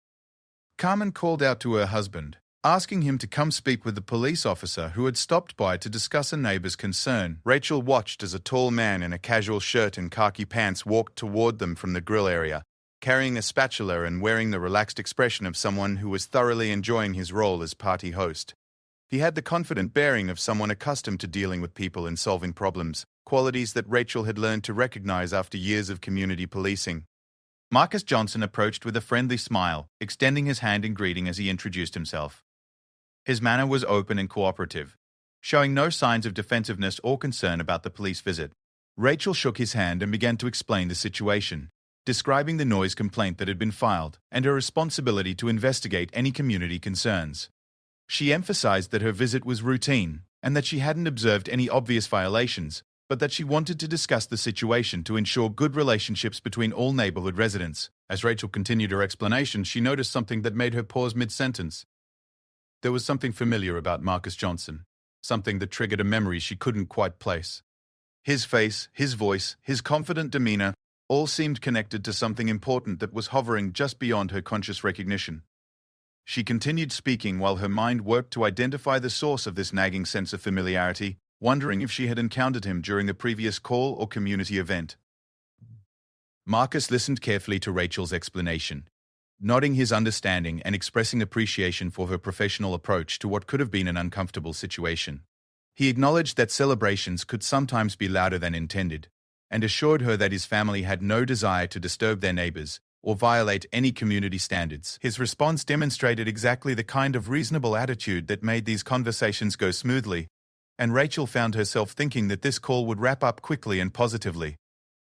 Carmen called out to her husband, asking him to come speak with the police officer who had stopped by to discuss a neighbor's concern. Rachel watched as a tall man in a casual shirt and khaki pants walked toward them from the grill area, carrying a spatula and wearing the relaxed expression of someone who was thoroughly enjoying his role as party host. He had the confident bearing of someone accustomed to dealing with people and solving problems, qualities that Rachel had learned to recognize after years of community policing. Marcus Johnson approached with a friendly smile, extending his hand in greeting as he introduced himself. His manner was open and cooperative, showing no signs of defensiveness or concern about the police visit. Rachel shook his hand and began to explain the situation, describing the noise complaint that had been filed and her responsibility to investigate any community concerns. She emphasized that her visit was routine and that she hadn't observed any obvious violations, but that she wanted to discuss the situation to ensure good relationships between all neighborhood residents. As Rachel continued her explanation, she noticed something that made her pause mid-sentence. There was something familiar about Marcus Johnson, something that triggered a memory she couldn't quite place. His face, his voice, his confident demeanor, all seemed connected to something important that was hovering just beyond her conscious recognition. She continued speaking while her mind worked to identify the source of this nagging sense of familiarity, wondering if she had encountered him during a previous call or community event. Marcus listened carefully to Rachel's explanation, nodding his understanding and expressing appreciation for her professional approach to what could have been an uncomfortable situation. He acknowledged that celebrations could sometimes be louder than intended, and assured her that his family had no desire to disturb their neighbors or violate any community standards. His response demonstrated exactly the kind of reasonable attitude that made these conversations go smoothly, and Rachel found herself thinking that this call would wrap up quickly and positively.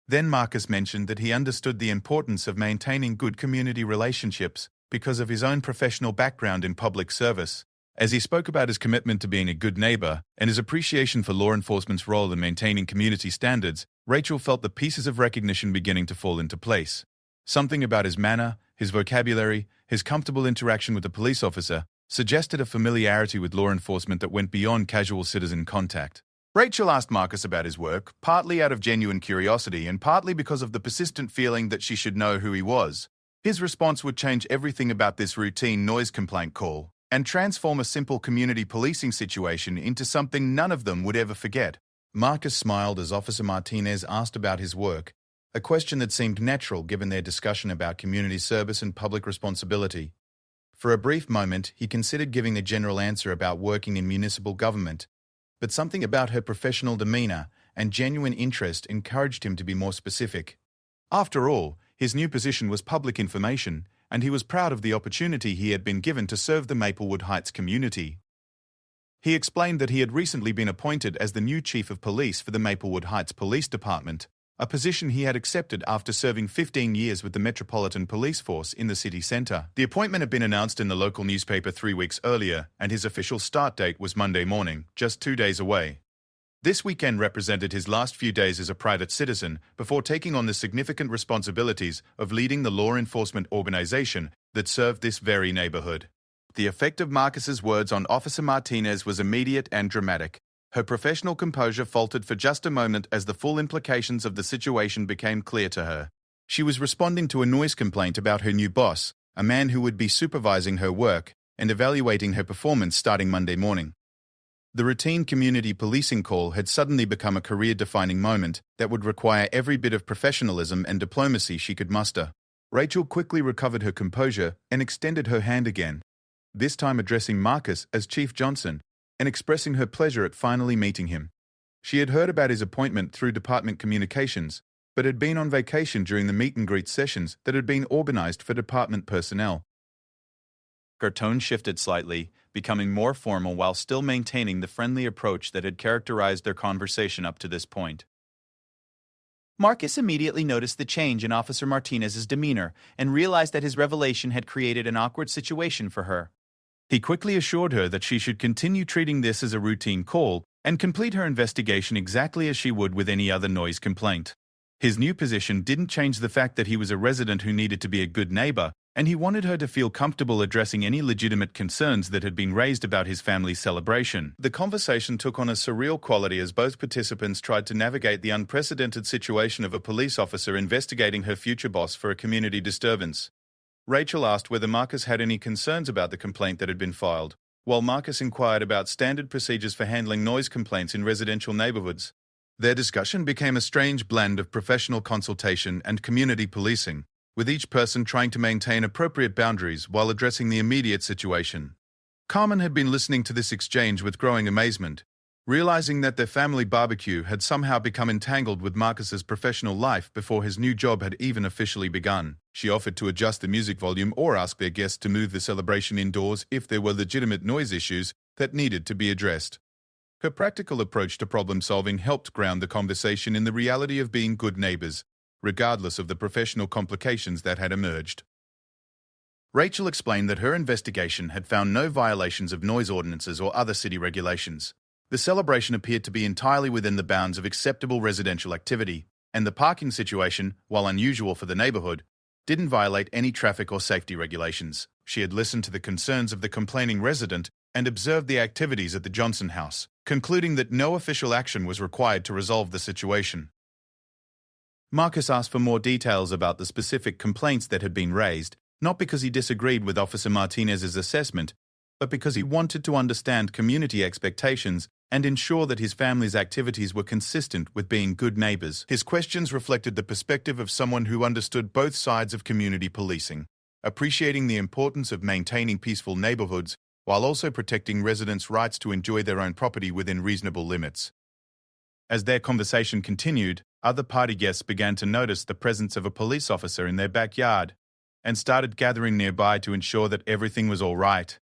Then Marcus mentioned that he understood the importance of maintaining good community relationships because of his own professional background in public service. As he spoke about his commitment to being a good neighbor and his appreciation for law enforcement's role in maintaining community standards, Rachel felt the pieces of recognition beginning to fall into place. Something about his manner, his vocabulary, his comfortable interaction with the police officer suggested a familiarity with law enforcement that went beyond casual citizen contact. Rachel asked Marcus about his work, partly out of genuine curiosity and partly because of the persistent feeling that she should know who he was. His response would change everything about this routine noise complaint call and transform a simple community policing situation into something none of them would ever forget. Marcus smiled as Officer Martinez asked about his work, a question that seemed natural given their discussion about community service and public responsibility. For a brief moment, he considered giving the general answer about working in municipal government, but something about her professional demeanor and genuine interest encouraged him to be more specific. After all, his new position was public information, and he was proud of the opportunity he had been given to serve the Maplewood Heights community. He explained that he had recently been appointed as the new chief of police for the Maplewood Heights Police Department, a position he had accepted after serving 15 years with the Metropolitan Police Force in the city center. The appointment had been announced in the local newspaper 3 weeks earlier, and his official start date was Monday morning, just 2 days away. This weekend represented his last few days as a private citizen before taking on the significant responsibilities of leading the law enforcement organization that served this very neighborhood. The effect of Marcus's words on Officer Martinez was immediate and dramatic. Her professional composure faltered for just a moment as the full implications of the situation became clear to her. She was responding to a noise complaint about her new boss, a man who would be supervising her work and evaluating her performance starting Monday morning. The routine community policing call had suddenly become a career-defining moment that would require every bit of professionalism and diplomacy she could muster. Rachel quickly recovered her composure and extended her hand again, this time addressing Marcus as Chief Johnson and expressing her pleasure at finally meeting him. She had heard about his appointment through department communications, but had been on vacation during the meet-and-greet sessions that had been organized for department personnel. Her tone shifted slightly, becoming more formal while still maintaining the friendly approach that had characterized their conversation up to this point. Marcus immediately noticed the change in Officer Martinez's demeanor and realized that his revelation had created an awkward situation for her. He quickly assured her that she should continue treating this as a routine call and complete her investigation exactly as she would with any other noise complaint. His new position didn't change the fact that he was a resident who needed to be a good neighbor, and he wanted her to feel comfortable addressing any legitimate concerns that had been raised about his family's celebration. The conversation took on a surreal quality as both participants tried to navigate the unprecedented situation of a police officer investigating her future boss for a community disturbance. Rachel asked whether Marcus had any concerns about the complaint that had been filed, while Marcus inquired about standard procedures for handling noise complaints in residential neighborhoods. Their discussion became a strange blend of professional consultation and community policing, with each person trying to maintain appropriate boundaries while addressing the immediate situation. Carmen had been listening to this exchange with growing amazement, realizing that their family barbecue had somehow become entangled with Marcus's professional life before his new job had even officially begun. She offered to adjust the music volume or ask their guests to move the celebration indoors if there were legitimate noise issues that needed to be addressed. Her practical approach to problem-solving helped ground the conversation in the reality of being good neighbors, regardless of the professional complications that had emerged. Rachel explained that her investigation had found no violations of noise ordinances or other city regulations. The celebration appeared to be entirely within the bounds of acceptable residential activity, and the parking situation, while unusual for the neighborhood, didn't violate any traffic or safety regulations. She had listened to the concerns of the complaining resident and observed the activities at the Johnson house, concluding that no official action was required to resolve the situation. Marcus asked for more details about the specific complaints that had been raised, not because he disagreed with Officer Martinez's assessment, but because he wanted to understand community expectations and ensure that his family's activities were consistent with being good neighbors. His questions reflected the perspective of someone who understood both sides of community policing, appreciating the importance of maintaining peaceful neighborhoods while also protecting residents' rights to enjoy their own property within reasonable limits. As their conversation continued, other party guests began to notice the presence of a police officer in their backyard and started gathering nearby to ensure that everything was all right.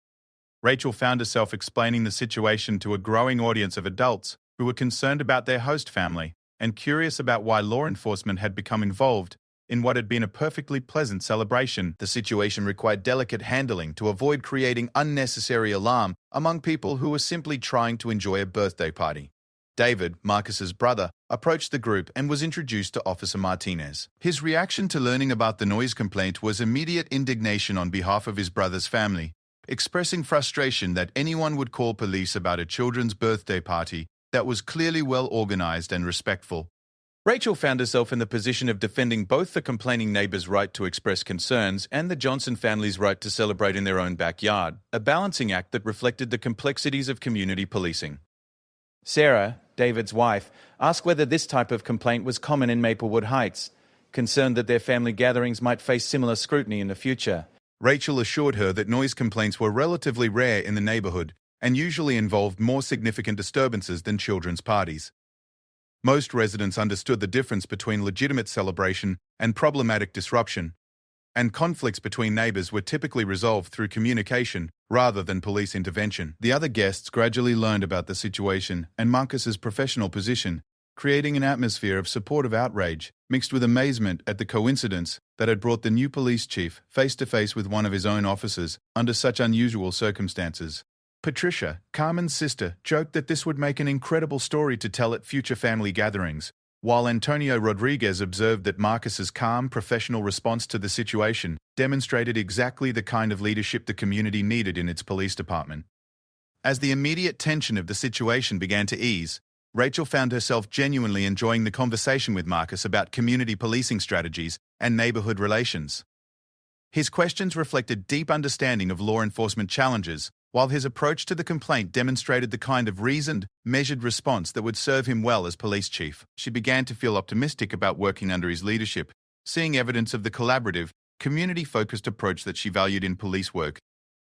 Rachel found herself explaining the situation to a growing audience of adults who were concerned about their host family and curious about why law enforcement had become involved in what had been a perfectly pleasant celebration. The situation required delicate handling to avoid creating unnecessary alarm among people who were simply trying to enjoy a birthday party. David, Marcus's brother, approached the group and was introduced to Officer Martinez. His reaction to learning about the noise complaint was immediate indignation on behalf of his brother's family, expressing frustration that anyone would call police about a children's birthday party that was clearly well organized and respectful. Rachel found herself in the position of defending both the complaining neighbor's right to express concerns and the Johnson family's right to celebrate in their own backyard, a balancing act that reflected the complexities of community policing. Sarah, David's wife, asked whether this type of complaint was common in Maplewood Heights, concerned that their family gatherings might face similar scrutiny in the future. Rachel assured her that noise complaints were relatively rare in the neighborhood and usually involved more significant disturbances than children's parties. Most residents understood the difference between legitimate celebration and problematic disruption, and conflicts between neighbors were typically resolved through communication rather than police intervention. The other guests gradually learned about the situation and Marcus's professional position, creating an atmosphere of supportive outrage, mixed with amazement at the coincidence that had brought the new police chief face-to-face with one of his own officers under such unusual circumstances. Patricia, Carmen's sister, joked that this would make an incredible story to tell at future family gatherings, while Antonio Rodriguez observed that Marcus's calm, professional response to the situation demonstrated exactly the kind of leadership the community needed in its police department. As the immediate tension of the situation began to ease, Rachel found herself genuinely enjoying the conversation with Marcus about community policing strategies and neighborhood relations. His questions reflected deep understanding of law enforcement challenges, while his approach to the complaint demonstrated the kind of reasoned, measured response that would serve him well as police chief. She began to feel optimistic about working under his leadership, seeing evidence of the collaborative, community-focused approach that she valued in police work.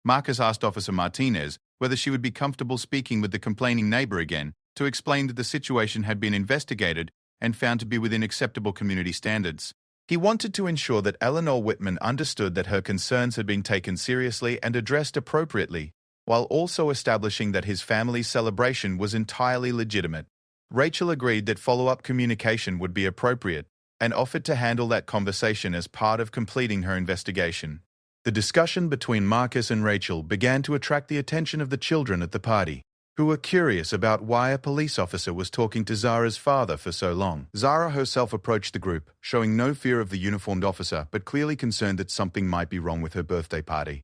Marcus asked Officer Martinez whether she would be comfortable speaking with the complaining neighbor again to explain that the situation had been investigated and found to be within acceptable community standards. He wanted to ensure that Eleanor Whitman understood that her concerns had been taken seriously and addressed appropriately, while also establishing that his family's celebration was entirely legitimate. Rachel agreed that follow-up communication would be appropriate and offered to handle that conversation as part of completing her investigation. The discussion between Marcus and Rachel began to attract the attention of the children at the party, who were curious about why a police officer was talking to Zara's father for so long. Zara herself approached the group, showing no fear of the uniformed officer but clearly concerned that something might be wrong with her birthday party.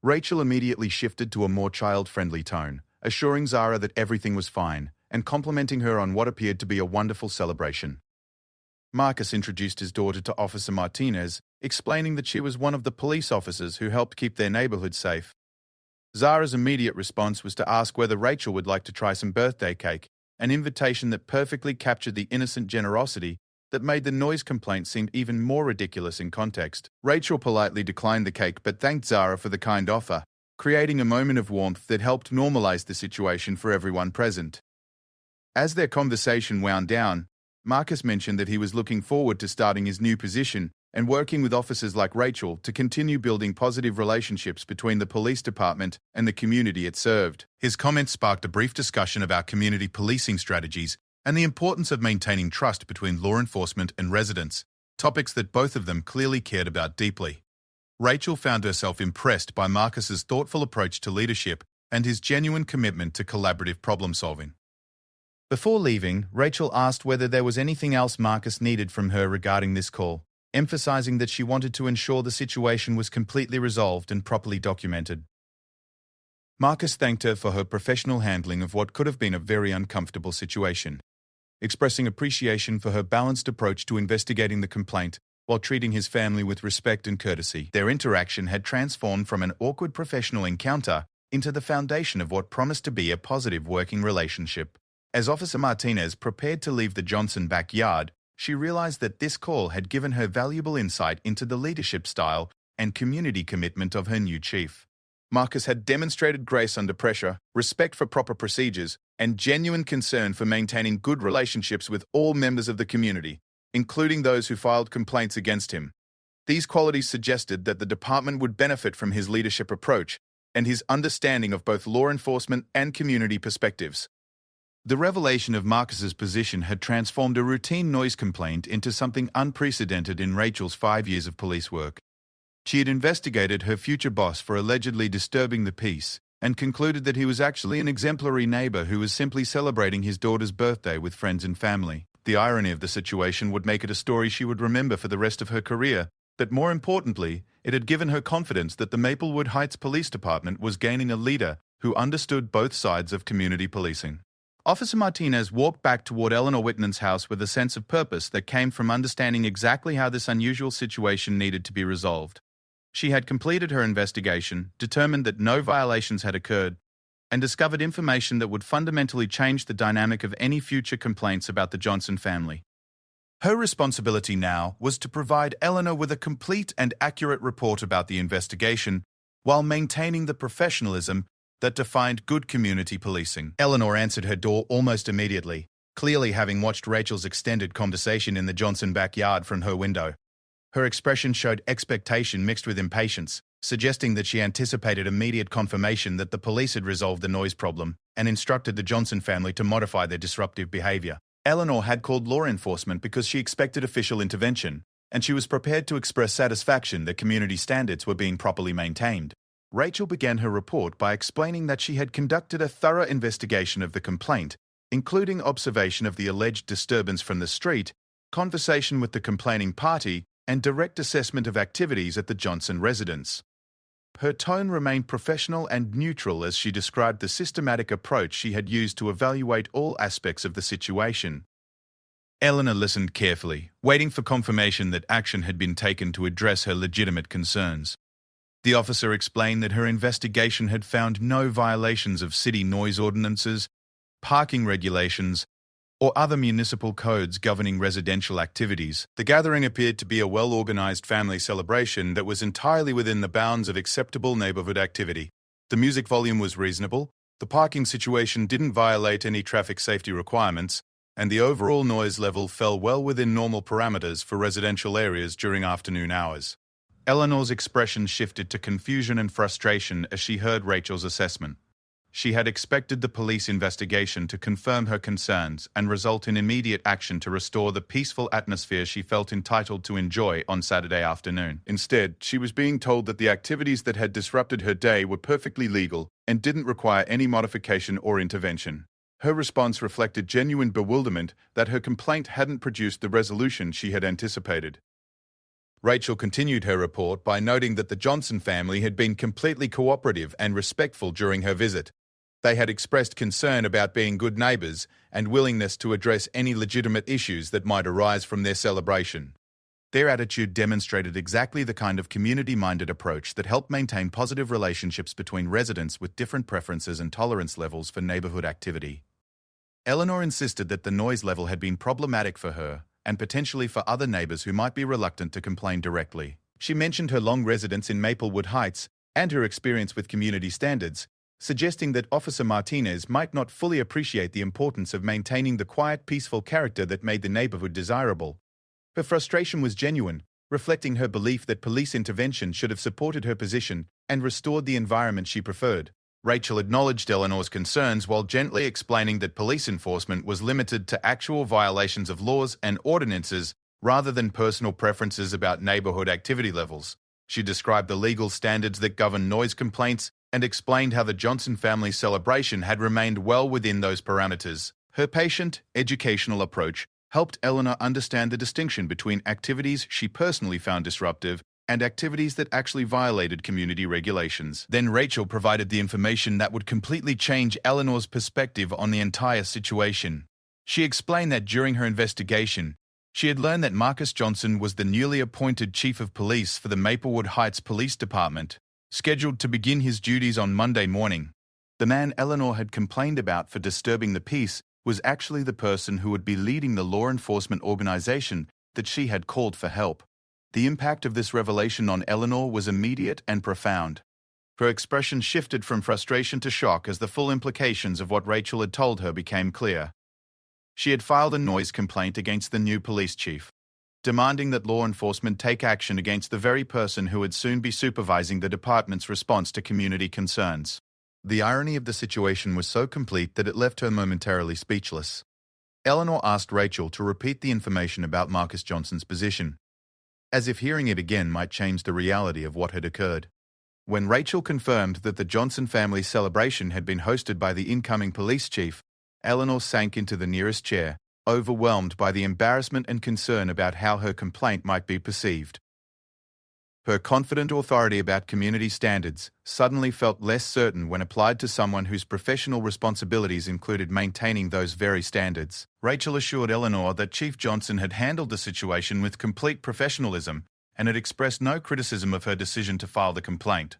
Rachel immediately shifted to a more child-friendly tone, assuring Zara that everything was fine and complimenting her on what appeared to be a wonderful celebration. Marcus introduced his daughter to Officer Martinez, explaining that she was one of the police officers who helped keep their neighborhood safe. Zara's immediate response was to ask whether Rachel would like to try some birthday cake, an invitation that perfectly captured the innocent generosity that made the noise complaint seem even more ridiculous in context. Rachel politely declined the cake but thanked Zara for the kind offer, creating a moment of warmth that helped normalize the situation for everyone present. As their conversation wound down, Marcus mentioned that he was looking forward to starting his new position and working with officers like Rachel to continue building positive relationships between the police department and the community it served. His comments sparked a brief discussion about community policing strategies and the importance of maintaining trust between law enforcement and residents, topics that both of them clearly cared about deeply. Rachel found herself impressed by Marcus's thoughtful approach to leadership and his genuine commitment to collaborative problem-solving. Before leaving, Rachel asked whether there was anything else Marcus needed from her regarding this call, emphasizing that she wanted to ensure the situation was completely resolved and properly documented. Marcus thanked her for her professional handling of what could have been a very uncomfortable situation, expressing appreciation for her balanced approach to investigating the complaint while treating his family with respect and courtesy. Their interaction had transformed from an awkward professional encounter into the foundation of what promised to be a positive working relationship. As Officer Martinez prepared to leave the Johnson backyard, she realized that this call had given her valuable insight into the leadership style and community commitment of her new chief. Marcus had demonstrated grace under pressure, respect for proper procedures, and genuine concern for maintaining good relationships with all members of the community, including those who filed complaints against him. These qualities suggested that the department would benefit from his leadership approach and his understanding of both law enforcement and community perspectives. The revelation of Marcus's position had transformed a routine noise complaint into something unprecedented in Rachel's 5 years of police work. She had investigated her future boss for allegedly disturbing the peace and concluded that he was actually an exemplary neighbor who was simply celebrating his daughter's birthday with friends and family. The irony of the situation would make it a story she would remember for the rest of her career, but more importantly, it had given her confidence that the Maplewood Heights Police Department was gaining a leader who understood both sides of community policing. Officer Martinez walked back toward Eleanor Whitman's house with a sense of purpose that came from understanding exactly how this unusual situation needed to be resolved. She had completed her investigation, determined that no violations had occurred, and discovered information that would fundamentally change the dynamic of any future complaints about the Johnson family. Her responsibility now was to provide Eleanor with a complete and accurate report about the investigation while maintaining the professionalism that defined good community policing. Eleanor answered her door almost immediately, clearly having watched Rachel's extended conversation in the Johnson backyard from her window. Her expression showed expectation mixed with impatience, suggesting that she anticipated immediate confirmation that the police had resolved the noise problem and instructed the Johnson family to modify their disruptive behavior. Eleanor had called law enforcement because she expected official intervention, and she was prepared to express satisfaction that community standards were being properly maintained. Rachel began her report by explaining that she had conducted a thorough investigation of the complaint, including observation of the alleged disturbance from the street, conversation with the complaining party, and direct assessment of activities at the Johnson residence. Her tone remained professional and neutral as she described the systematic approach she had used to evaluate all aspects of the situation. Eleanor listened carefully, waiting for confirmation that action had been taken to address her legitimate concerns. The officer explained that her investigation had found no violations of city noise ordinances, parking regulations, or other municipal codes governing residential activities. The gathering appeared to be a well-organized family celebration that was entirely within the bounds of acceptable neighborhood activity. The music volume was reasonable, the parking situation didn't violate any traffic safety requirements, and the overall noise level fell well within normal parameters for residential areas during afternoon hours. Eleanor's expression shifted to confusion and frustration as she heard Rachel's assessment. She had expected the police investigation to confirm her concerns and result in immediate action to restore the peaceful atmosphere she felt entitled to enjoy on Saturday afternoon. Instead, she was being told that the activities that had disrupted her day were perfectly legal and didn't require any modification or intervention. Her response reflected genuine bewilderment that her complaint hadn't produced the resolution she had anticipated. Rachel continued her report by noting that the Johnson family had been completely cooperative and respectful during her visit. They had expressed concern about being good neighbours and willingness to address any legitimate issues that might arise from their celebration. Their attitude demonstrated exactly the kind of community-minded approach that helped maintain positive relationships between residents with different preferences and tolerance levels for neighbourhood activity. Eleanor insisted that the noise level had been problematic for her and potentially for other neighbours who might be reluctant to complain directly. She mentioned her long residence in Maplewood Heights and her experience with community standards, suggesting that Officer Martinez might not fully appreciate the importance of maintaining the quiet, peaceful character that made the neighborhood desirable. Her frustration was genuine, reflecting her belief that police intervention should have supported her position and restored the environment she preferred. Rachel acknowledged Eleanor's concerns while gently explaining that police enforcement was limited to actual violations of laws and ordinances rather than personal preferences about neighborhood activity levels. She described the legal standards that govern noise complaints and explained how the Johnson family celebration had remained well within those parameters. Her patient, educational approach helped Eleanor understand the distinction between activities she personally found disruptive and activities that actually violated community regulations. Then Rachel provided the information that would completely change Eleanor's perspective on the entire situation. She explained that during her investigation, she had learned that Marcus Johnson was the newly appointed chief of police for the Maplewood Heights Police Department, scheduled to begin his duties on Monday morning. The man Eleanor had complained about for disturbing the peace was actually the person who would be leading the law enforcement organization that she had called for help. The impact of this revelation on Eleanor was immediate and profound. Her expression shifted from frustration to shock as the full implications of what Rachel had told her became clear. She had filed a noise complaint against the new police chief, demanding that law enforcement take action against the very person who would soon be supervising the department's response to community concerns. The irony of the situation was so complete that it left her momentarily speechless. Eleanor asked Rachel to repeat the information about Marcus Johnson's position, as if hearing it again might change the reality of what had occurred. When Rachel confirmed that the Johnson family celebration had been hosted by the incoming police chief, Eleanor sank into the nearest chair, overwhelmed by the embarrassment and concern about how her complaint might be perceived. Her confident authority about community standards suddenly felt less certain when applied to someone whose professional responsibilities included maintaining those very standards. Rachel assured Eleanor that Chief Johnson had handled the situation with complete professionalism and had expressed no criticism of her decision to file the complaint.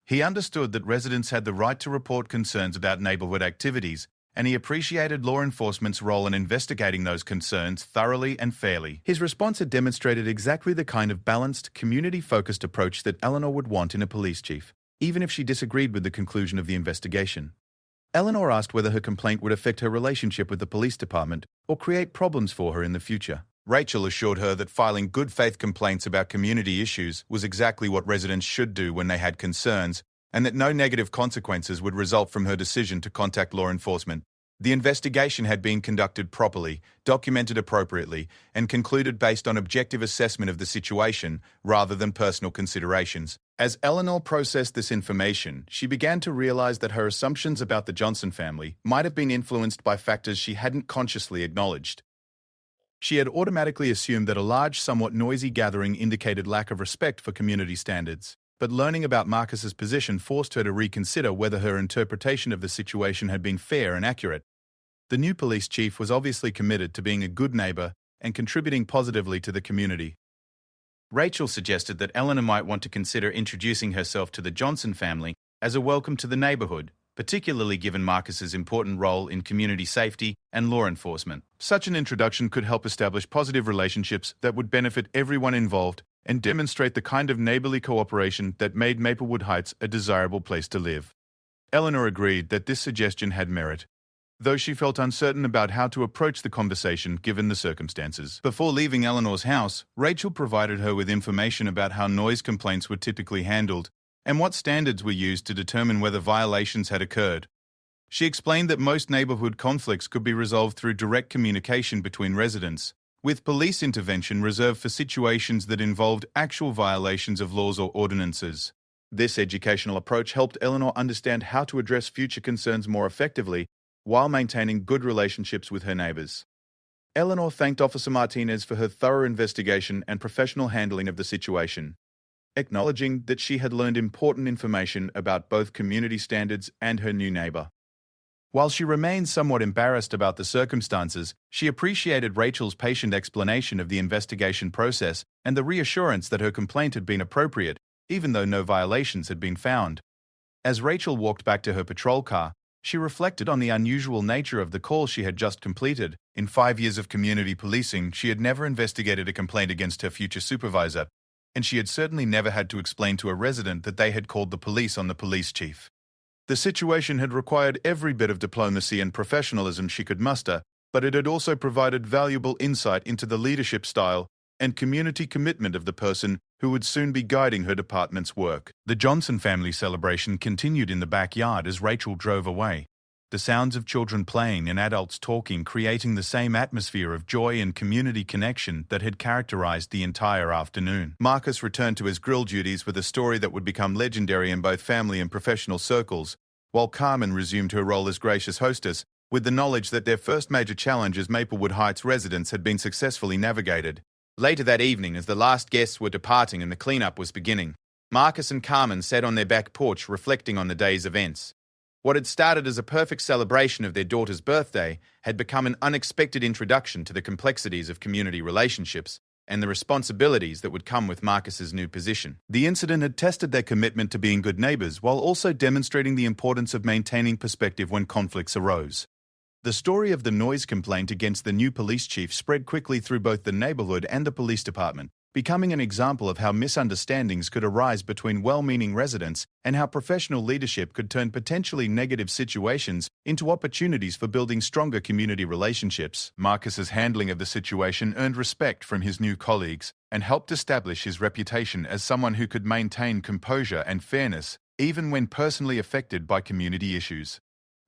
He understood that residents had the right to report concerns about neighborhood activities, and he appreciated law enforcement's role in investigating those concerns thoroughly and fairly. His response had demonstrated exactly the kind of balanced, community-focused approach that Eleanor would want in a police chief, even if she disagreed with the conclusion of the investigation. Eleanor asked whether her complaint would affect her relationship with the police department or create problems for her in the future. Rachel assured her that filing good faith complaints about community issues was exactly what residents should do when they had concerns, and that no negative consequences would result from her decision to contact law enforcement. The investigation had been conducted properly, documented appropriately, and concluded based on objective assessment of the situation rather than personal considerations. As Eleanor processed this information, she began to realize that her assumptions about the Johnson family might have been influenced by factors she hadn't consciously acknowledged. She had automatically assumed that a large, somewhat noisy gathering indicated lack of respect for community standards. but learning about Marcus's position forced her to reconsider whether her interpretation of the situation had been fair and accurate. The new police chief was obviously committed to being a good neighbor and contributing positively to the community. Rachel suggested that Eleanor might want to consider introducing herself to the Johnson family as a welcome to the neighborhood, particularly given Marcus's important role in community safety and law enforcement. Such an introduction could help establish positive relationships that would benefit everyone involved and demonstrate the kind of neighborly cooperation that made Maplewood Heights a desirable place to live. Eleanor agreed that this suggestion had merit, though she felt uncertain about how to approach the conversation given the circumstances. Before leaving Eleanor's house, Rachel provided her with information about how noise complaints were typically handled and what standards were used to determine whether violations had occurred. She explained that most neighborhood conflicts could be resolved through direct communication between residents, with police intervention reserved for situations that involved actual violations of laws or ordinances. This educational approach helped Eleanor understand how to address future concerns more effectively while maintaining good relationships with her neighbors. Eleanor thanked Officer Martinez for her thorough investigation and professional handling of the situation, acknowledging that she had learned important information about both community standards and her new neighbor. While she remained somewhat embarrassed about the circumstances, she appreciated Rachel's patient explanation of the investigation process and the reassurance that her complaint had been appropriate, even though no violations had been found. As Rachel walked back to her patrol car, she reflected on the unusual nature of the call she had just completed. In 5 years of community policing, she had never investigated a complaint against her future supervisor, and she had certainly never had to explain to a resident that they had called the police on the police chief. The situation had required every bit of diplomacy and professionalism she could muster, but it had also provided valuable insight into the leadership style and community commitment of the person who would soon be guiding her department's work. The Johnson family celebration continued in the backyard as Rachel drove away, the sounds of children playing and adults talking creating the same atmosphere of joy and community connection that had characterized the entire afternoon. Marcus returned to his grill duties with a story that would become legendary in both family and professional circles, while Carmen resumed her role as gracious hostess, with the knowledge that their first major challenge as Maplewood Heights residents had been successfully navigated. Later that evening, as the last guests were departing and the cleanup was beginning, Marcus and Carmen sat on their back porch reflecting on the day's events. What had started as a perfect celebration of their daughter's birthday had become an unexpected introduction to the complexities of community relationships and the responsibilities that would come with Marcus's new position. The incident had tested their commitment to being good neighbors while also demonstrating the importance of maintaining perspective when conflicts arose. The story of the noise complaint against the new police chief spread quickly through both the neighborhood and the police department, becoming an example of how misunderstandings could arise between well-meaning residents and how professional leadership could turn potentially negative situations into opportunities for building stronger community relationships. Marcus's handling of the situation earned respect from his new colleagues and helped establish his reputation as someone who could maintain composure and fairness even when personally affected by community issues.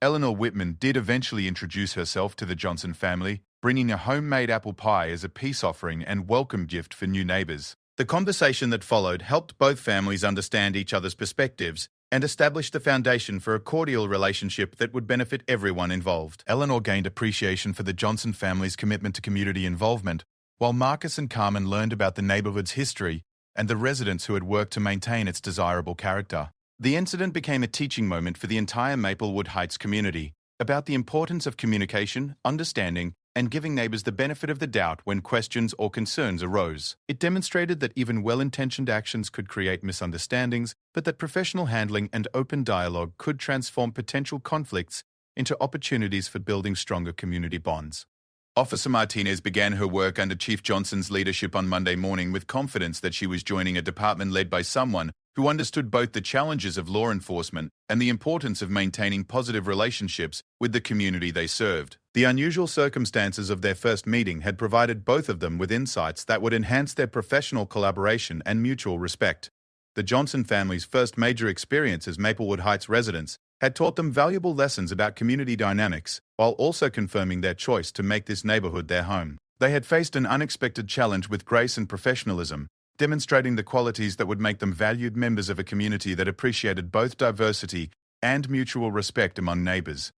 Eleanor Whitman did eventually introduce herself to the Johnson family, bringing a homemade apple pie as a peace offering and welcome gift for new neighbors. The conversation that followed helped both families understand each other's perspectives and established the foundation for a cordial relationship that would benefit everyone involved. Eleanor gained appreciation for the Johnson family's commitment to community involvement, while Marcus and Carmen learned about the neighborhood's history and the residents who had worked to maintain its desirable character. The incident became a teaching moment for the entire Maplewood Heights community about the importance of communication, understanding, and giving neighbors the benefit of the doubt when questions or concerns arose. It demonstrated that even well-intentioned actions could create misunderstandings, but that professional handling and open dialogue could transform potential conflicts into opportunities for building stronger community bonds. Officer Martinez began her work under Chief Johnson's leadership on Monday morning with confidence that she was joining a department led by someone who understood both the challenges of law enforcement and the importance of maintaining positive relationships with the community they served. The unusual circumstances of their first meeting had provided both of them with insights that would enhance their professional collaboration and mutual respect. The Johnson family's first major experience as Maplewood Heights residents had taught them valuable lessons about community dynamics, while also confirming their choice to make this neighborhood their home. They had faced an unexpected challenge with grace and professionalism, demonstrating the qualities that would make them valued members of a community that appreciated both diversity and mutual respect among neighbors.